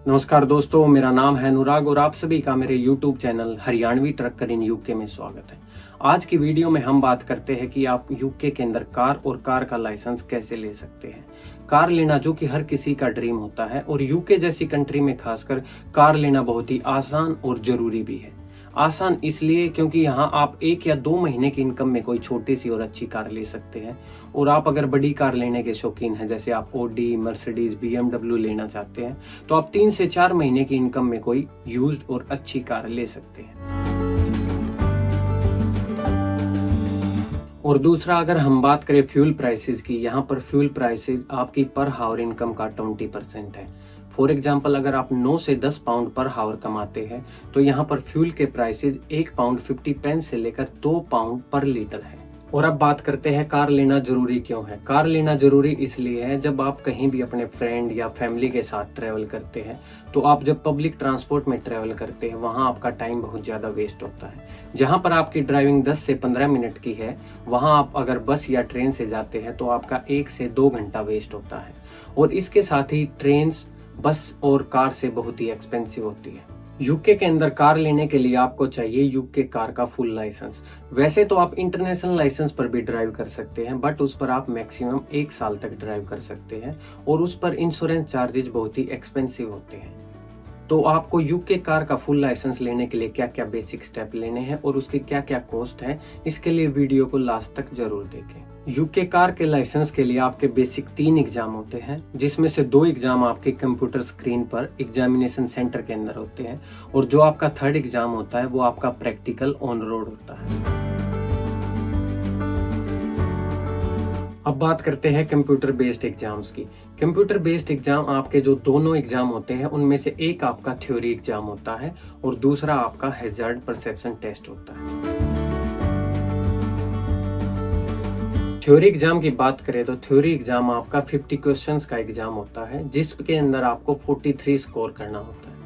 नमस्कार दोस्तों, मेरा नाम है अनुराग और आप सभी का मेरे YouTube channel Haryanvi trucker in UK में स्वागत है। आज की वीडियो में हम बात करते हैं कि आप यूके के अंदर कार और कार का लाइसेंस कैसे ले सकते हैं। कार लेना जो कि हर किसी का ड्रीम होता है और यूके जैसी कंट्री में खासकर कार लेना बहुत ही आसान और जरूरी भी है। आसान इसलिए क्योंकि यहाँ आप 1 या 2 महीने की इनकम में कोई छोटी सी और अच्छी कार ले सकते हैं। और आप अगर बड़ी कार लेने के शौकीन हैं, जैसे आप ऑडी, मर्सिडीज, BMW लेना चाहते हैं, तो आप 3 से 4 महीने की इनकम में कोई यूज्ड और अच्छी कार ले सकते हैं। और दूसरा, अगर हम बात करें फ्यूल प्राइसेस की, यहाँ पर फ्यूल प्राइसेस आपकी पर हावर इनकम का 20% है। फॉर एग्जाम्पल, अगर आप 9 से 10 पाउंड पर हावर कमाते हैं तो यहाँ पर फ्यूल के प्राइसेस 1 पाउंड 50 पेंस से लेकर 2 पाउंड पर लीटर है। और अब बात करते हैं कार लेना जरूरी क्यों है। कार लेना जरूरी इसलिए है, जब आप कहीं भी अपने फ्रेंड या फैमिली के साथ ट्रैवल करते हैं तो आप जब पब्लिक ट्रांसपोर्ट में ट्रैवल करते हैं वहाँ आपका टाइम बहुत ज़्यादा वेस्ट होता है। जहाँ पर आपकी ड्राइविंग 10 से 15 मिनट की है, वहाँ आप अगर बस या ट्रेन से जाते हैं तो आपका 1 से 2 घंटा वेस्ट होता है। और इसके साथ ही ट्रेन, बस और कार से बहुत ही एक्सपेंसिव होती है। यूके के अंदर कार लेने के लिए आपको चाहिए यूके कार का फुल लाइसेंस। वैसे तो आप इंटरनेशनल लाइसेंस पर भी ड्राइव कर सकते हैं, बट उस पर आप मैक्सिमम 1 साल तक ड्राइव कर सकते हैं और उस पर इंश्योरेंस चार्जेस बहुत ही एक्सपेंसिव होते हैं। तो आपको यूके कार का फुल लाइसेंस लेने के लिए क्या क्या बेसिक स्टेप लेने हैं और उसके क्या क्या कॉस्ट है, इसके लिए वीडियो को लास्ट तक जरूर देखें। यूके कार के लाइसेंस के लिए आपके बेसिक 3 एग्जाम होते हैं, जिसमें से 2 एग्जाम आपके कंप्यूटर स्क्रीन पर एग्जामिनेशन सेंटर के अंदर होते हैं और जो आपका 3rd एग्जाम होता है वो आपका प्रैक्टिकल ऑन रोड होता है। अब बात करते हैं कंप्यूटर बेस्ड एग्जाम्स की। कंप्यूटर बेस्ड एग्जाम आपके जो दोनों एग्जाम होते हैं उनमें से एक आपका थ्योरी एग्जाम होता है और दूसरा आपका हैजार्ड परसेप्शन टेस्ट होता है। थ्योरी एग्जाम की बात करें तो थ्योरी एग्जाम आपका 50 क्वेश्चंस का एग्जाम होता है, जिसके अंदर आपको 43 स्कोर करना होता है।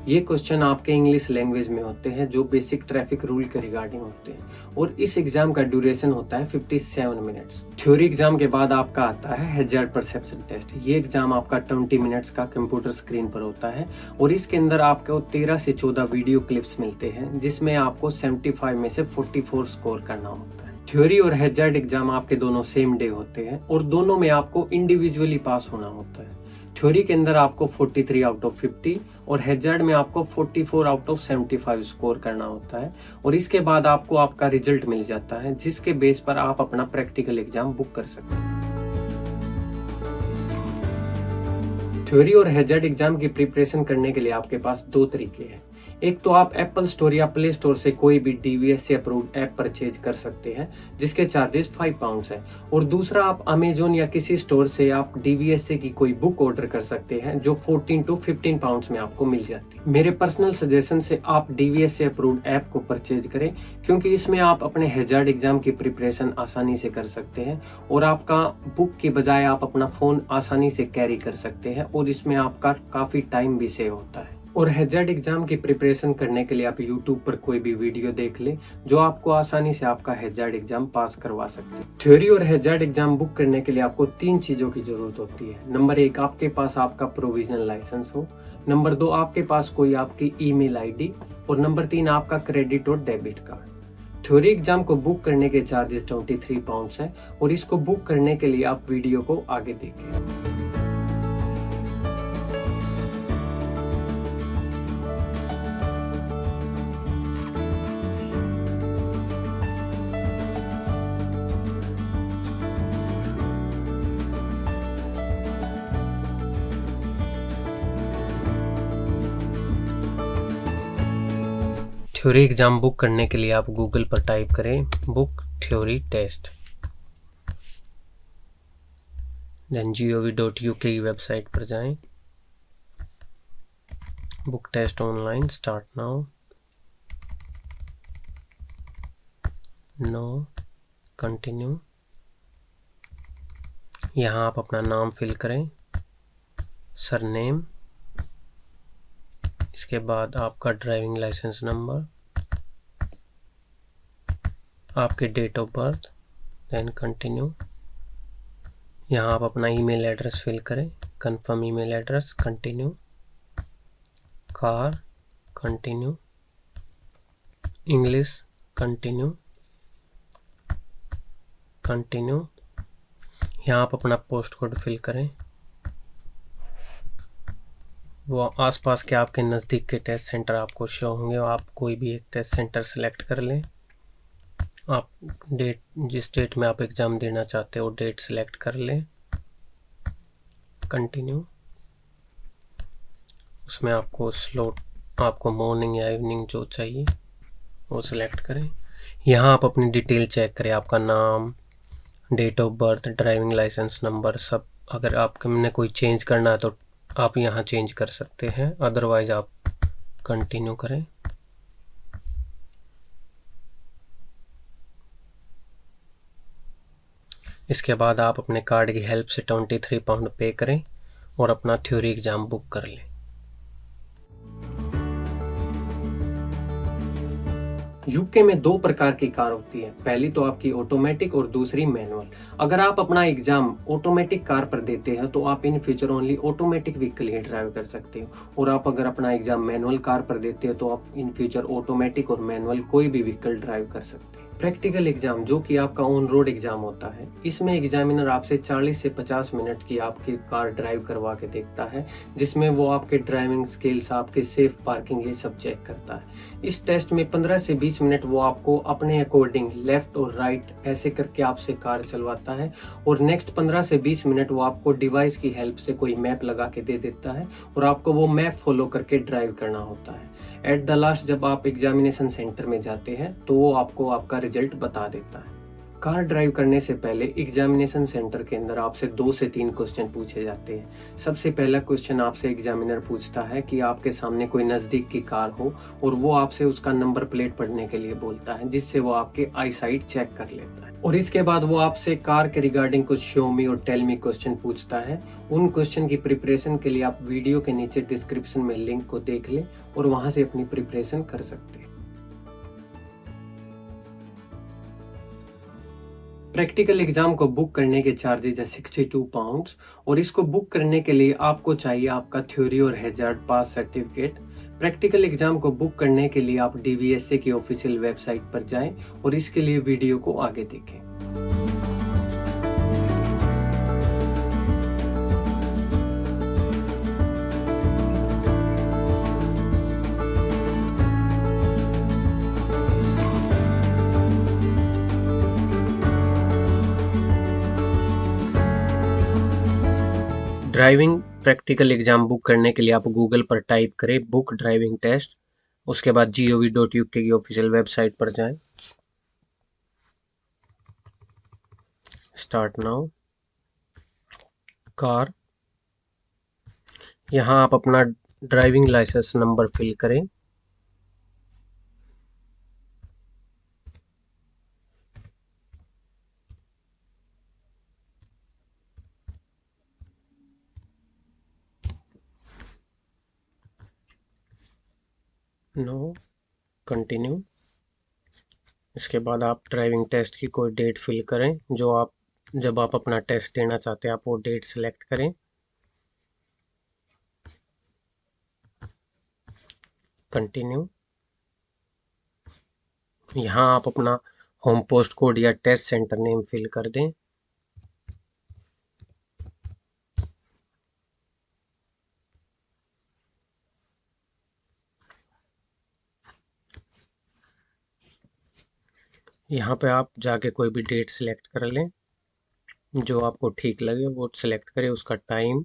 ये क्वेश्चन आपके इंग्लिश लैंग्वेज में होते हैं जो बेसिक ट्रैफिक रूल के रिगार्डिंग होते हैं और इस एग्जाम का ड्यूरेशन होता है 57 मिनट्स। थ्योरी एग्जाम के बाद आपका आता है हैजार्ड परसेप्शन टेस्ट। ये एग्जाम आपका 20 मिनट्स का कंप्यूटर स्क्रीन पर होता है और इसके अंदर आपको 13 से 14 वीडियो क्लिप्स मिलते हैं, जिसमें आपको 75 में से 44 स्कोर करना होता है। थ्योरी और हैजार्ड एग्जाम आपके दोनों सेम डे होते हैं और दोनों में आपको इंडिविजुअली पास होना होता है। थ्योरी के अंदर आपको 43 आउट ऑफ 50 और हैजार्ड में आपको 44 आउट ऑफ 75 स्कोर करना होता है और इसके बाद आपको आपका रिजल्ट मिल जाता है, जिसके बेस पर आप अपना प्रैक्टिकल एग्जाम बुक कर सकते हैं। थ्योरी और हैजार्ड एग्जाम की प्रिपरेशन करने के लिए आपके पास 2 तरीके हैं। एक तो आप एप्पल स्टोर या प्ले स्टोर से कोई भी DVS से अप्रूव्ड ऐप परचेज कर सकते हैं, जिसके चार्जेस 5 पाउंड्स है। और दूसरा, आप अमेजोन या किसी स्टोर से आप DVS से की कोई बुक ऑर्डर कर सकते हैं जो 14 to 15 पाउंड्स में आपको मिल जाती है। मेरे पर्सनल सजेशन से आप DVS से अप्रूव्ड ऐप को परचेज करें, क्योंकि इसमें आप अपने हैजार्ड एग्जाम की प्रिपरेशन आसानी से कर सकते हैं और आपका बुक की बजाय आप अपना फोन आसानी से कैरी कर सकते हैं और इसमें आपका काफी टाइम भी सेव होता है। और हैजार्ड एग्जाम की प्रिपरेशन करने के लिए आप YouTube पर कोई भी वीडियो देख ले जो आपको आसानी से आपका हैजार्ड एग्जाम पास करवा सकते हैं। थ्योरी और हैजार्ड एग्जाम बुक करने के लिए आपको 3 चीजों की जरूरत होती है। नंबर 1, आपके पास आपका प्रोविजनल लाइसेंस हो। नंबर 2, आपके पास कोई आपकी ईमेल ID और नंबर 3, आपका क्रेडिट और डेबिट कार्ड। थ्योरी एग्जाम को बुक करने के चार्जेस 23 पाउंड्स है और इसको बुक करने के लिए आप वीडियो को आगे देखें। थ्योरी एग्जाम बुक करने के लिए आप गूगल पर टाइप करें book theory test, then gov.uk की वेबसाइट पर जाएं, book test online, start now, no, continue. यहाँ आप अपना नाम फिल करें, सरनेम, इसके बाद आपका ड्राइविंग लाइसेंस नंबर, आपके date of birth, then continue. यहाँ आप अपना ईमेल एड्रेस फिल करें, confirm email address, continue. Car, continue, English, continue, continue. यहाँ आप अपना पोस्ट कोड फिल करें। वो आसपास के आपके नज़दीक के टेस्ट सेंटर आपको शो होंगे, आप कोई भी एक टेस्ट सेंटर सेलेक्ट कर लें। आप डेट, जिस डेट में आप एग्ज़ाम देना चाहते हो डेट सेलेक्ट कर लें। कंटिन्यू। उसमें आपको स्लॉट, आपको मॉर्निंग या इवनिंग जो चाहिए वो सिलेक्ट करें। यहाँ आप अपनी डिटेल चेक करें, आपका नाम, date of birth, driving licence number, सब। अगर आपने कोई चेंज करना है तो आप यहाँ चेंज कर सकते हैं, अदरवाइज आप कंटिन्यू करें। इसके बाद आप अपने कार्ड की हेल्प से 23 पाउंड पे करें और अपना थ्योरी एग्ज़ाम बुक कर लें। यूके में दो प्रकार की कार होती है, पहली तो आपकी ऑटोमेटिक और दूसरी मैनुअल। अगर आप अपना एग्जाम ऑटोमेटिक कार पर देते हैं तो आप in future only automatic vehicle he drive कर सकते हो, और आप अगर अपना एग्जाम मैनुअल कार पर देते हो तो आप इन फ्यूचर ऑटोमेटिक और मैनुअल कोई भी व्हीकल ड्राइव कर सकते हैं। प्रैक्टिकल एग्जाम जो कि आपका ऑन रोड एग्जाम होता है, इसमें एग्जामिनर आपसे 40 से 50 मिनट की आपकी कार ड्राइव करवा के देखता है, जिसमें वो आपके ड्राइविंग स्किल्स, आपके सेफ पार्किंग, ये सब चेक करता है। इस टेस्ट में 15 से 20 मिनट वो आपको अपने अकॉर्डिंग लेफ्ट और राइट ऐसे करके आपसे कार चलवाता है, और नेक्स्ट 15 से 20 मिनट वो आपको डिवाइस की हेल्प से कोई मैप लगा के दे देता है और आपको वो मैप फॉलो करके ड्राइव करना होता है। एट द लास्ट जब आप एग्जामिनेशन सेंटर में जाते हैं तो वो आपको आपका रिजल्ट बता देता है। कार ड्राइव करने से पहले एग्जामिनेशन सेंटर के अंदर आपसे 2 से 3 क्वेश्चन पूछे जाते हैं। सबसे पहला क्वेश्चन आपसे एग्जामिनर पूछता है कि आपके सामने कोई नज़दीक की कार हो, और वो आपसे उसका नंबर प्लेट पढ़ने के लिए बोलता है, जिससे वो आपके आई साइट चेक कर लेता है। और इसके बाद वो आपसे कार के रिगार्डिंग कुछ शो मी और टेल मी क्वेश्चन पूछता है। उन क्वेश्चन की प्रिपरेशन के लिए आप वीडियो के नीचे डिस्क्रिप्शन में लिंक को देख लें और वहां से अपनी प्रिपरेशन कर सकते हैं। प्रैक्टिकल एग्जाम को बुक करने के चार्जेज है 62 पाउंड्स, और इसको बुक करने के लिए आपको चाहिए आपका थ्योरी और हैजार्ड पास सर्टिफिकेट। प्रैक्टिकल एग्जाम को बुक करने के लिए आप DVSA की ऑफिशियल वेबसाइट पर जाएं और इसके लिए वीडियो को आगे देखें। ड्राइविंग प्रैक्टिकल एग्जाम बुक करने के लिए आप गूगल पर टाइप करें बुक ड्राइविंग टेस्ट, उसके बाद gov.uk की ऑफिशियल वेबसाइट पर जाएं। स्टार्ट नाउ, कार, यहाँ आप अपना ड्राइविंग लाइसेंस नंबर फिल करें। No, continue. इसके बाद आप ड्राइविंग टेस्ट की कोई डेट फिल करें, जो आप जब आप अपना टेस्ट देना चाहते हैं आप वो डेट सेलेक्ट करें। कंटिन्यू। यहाँ आप अपना होम पोस्ट कोड या टेस्ट सेंटर नेम फिल कर दें। यहाँ पे आप जाके कोई भी डेट सेलेक्ट कर लें जो आपको ठीक लगे, वो सेलेक्ट करें, उसका टाइम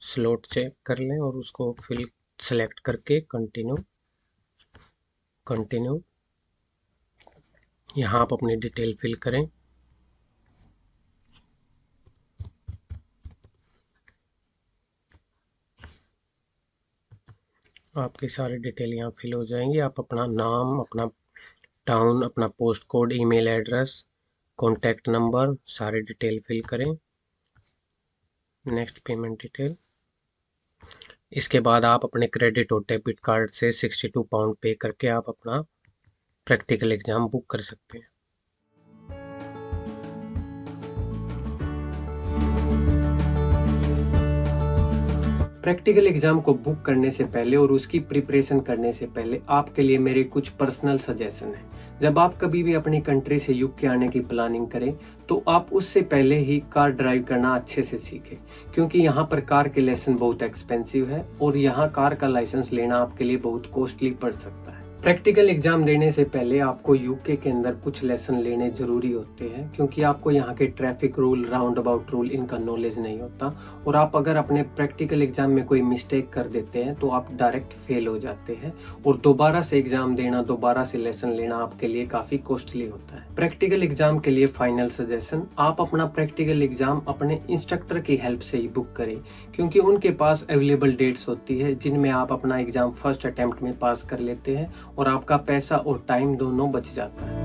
स्लॉट चेक कर लें और उसको फिल सेलेक्ट करके कंटिन्यू। कंटिन्यू। यहाँ आप अपनी डिटेल फिल करें। आपकी सारी डिटेल यहाँ फिल हो जाएंगी। आप अपना नाम, अपना टाउन, अपना post code, email address, contact number, सारी डिटेल फिल करें। Next payment detail. इसके बाद आप अपने क्रेडिट और डेबिट कार्ड से 62 पाउंड पे करके आप अपना प्रैक्टिकल एग्जाम बुक कर सकते हैं। प्रैक्टिकल एग्जाम को बुक करने से पहले और उसकी प्रिपरेशन करने से पहले आपके लिए मेरे कुछ पर्सनल सजेशन है। जब आप कभी भी अपनी कंट्री से यूके आने की प्लानिंग करें तो आप उससे पहले ही कार ड्राइव करना अच्छे से सीखें, क्योंकि यहाँ पर कार के लेसन बहुत एक्सपेंसिव है और यहाँ कार का लाइसेंस लेना आपके लिए बहुत कॉस्टली पड़ सकता है। प्रैक्टिकल एग्जाम देने से पहले आपको यूके के अंदर कुछ लेसन लेने जरूरी होते हैं, क्योंकि आपको यहाँ के traffic rule, round about rule, इनका नॉलेज नहीं होता और आप अगर अपने प्रैक्टिकल एग्जाम में कोई मिस्टेक कर देते हैं तो आप डायरेक्ट फेल हो जाते हैं और दोबारा से एग्जाम देना, दोबारा से लेसन लेना आपके लिए काफी कॉस्टली होता है। प्रैक्टिकल एग्जाम के लिए फाइनल सजेशन, आप अपना प्रैक्टिकल एग्जाम अपने इंस्ट्रक्टर की हेल्प से ही बुक करें, क्योंकि उनके पास अवेलेबल डेट्स होती है जिनमें आप अपना एग्जाम फर्स्ट अटेम्प्ट में पास कर लेते हैं और आपका पैसा और टाइम दोनों बच जाता है।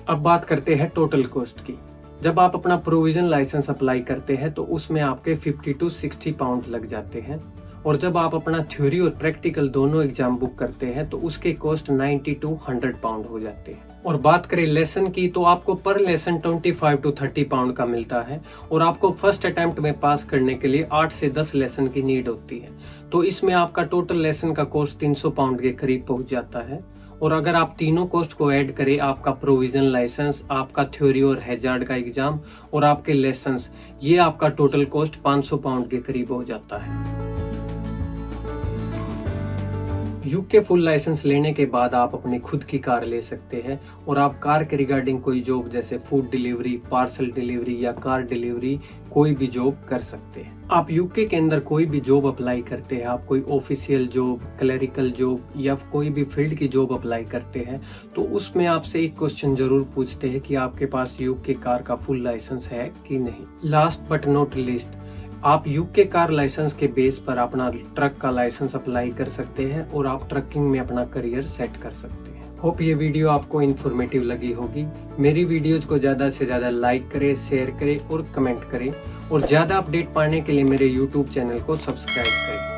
अब बात करते हैं टोटल कॉस्ट की। जब आप अपना प्रोविजन लाइसेंस अप्लाई करते हैं तो उसमें आपके 50 to 60 पाउंड लग जाते हैं और जब आप अपना थ्योरी और प्रैक्टिकल दोनों एग्जाम बुक करते हैं तो उसके कॉस्ट 90 to 100 पाउंड हो जाते हैं। और बात करें लेसन की तो आपको पर लेसन 25 to 30 पाउंड का मिलता है और आपको फर्स्ट अटेम्प्ट में पास करने के लिए 8 से 10 लेसन की नीड होती है। तो इसमें आपका टोटल लेसन का कॉस्ट 300 पाउंड के करीब पहुंच जाता है। और अगर आप तीनों कॉस्ट को ऐड करें, आपका प्रोविजन लाइसेंस, आपका थ्योरी और हैजार्ड का एग्जाम और आपके लेसन्स, ये आपका टोटल कॉस्ट 500 पाउंड के करीब हो जाता है। यूके फुल लाइसेंस लेने के बाद आप अपनी खुद की कार ले सकते हैं और आप कार के रिगार्डिंग कोई जॉब जैसे फूड डिलीवरी, पार्सल डिलीवरी या कार डिलीवरी कोई भी जॉब कर सकते हैं। आप यूके के अंदर कोई भी जॉब अप्लाई करते हैं, आप कोई ऑफिशियल जॉब, क्लरिकल जॉब या कोई भी फील्ड की जॉब अप्लाई करते हैं तो उसमें आपसे एक क्वेश्चन जरूर पूछते हैं कि आपके पास यूके कार का फुल लाइसेंस है कि नहीं। लास्ट बट नॉट लीस्ट, आप यूके कार लाइसेंस के बेस पर अपना ट्रक का लाइसेंस अप्लाई कर सकते हैं और आप ट्रकिंग में अपना करियर सेट कर सकते हैं। होप ये वीडियो आपको इन्फॉर्मेटिव लगी होगी। मेरी वीडियोज को ज़्यादा से ज़्यादा लाइक करें, शेयर करें और कमेंट करें और ज़्यादा अपडेट पाने के लिए मेरे यूट्यूब चैनल को सब्सक्राइब करें।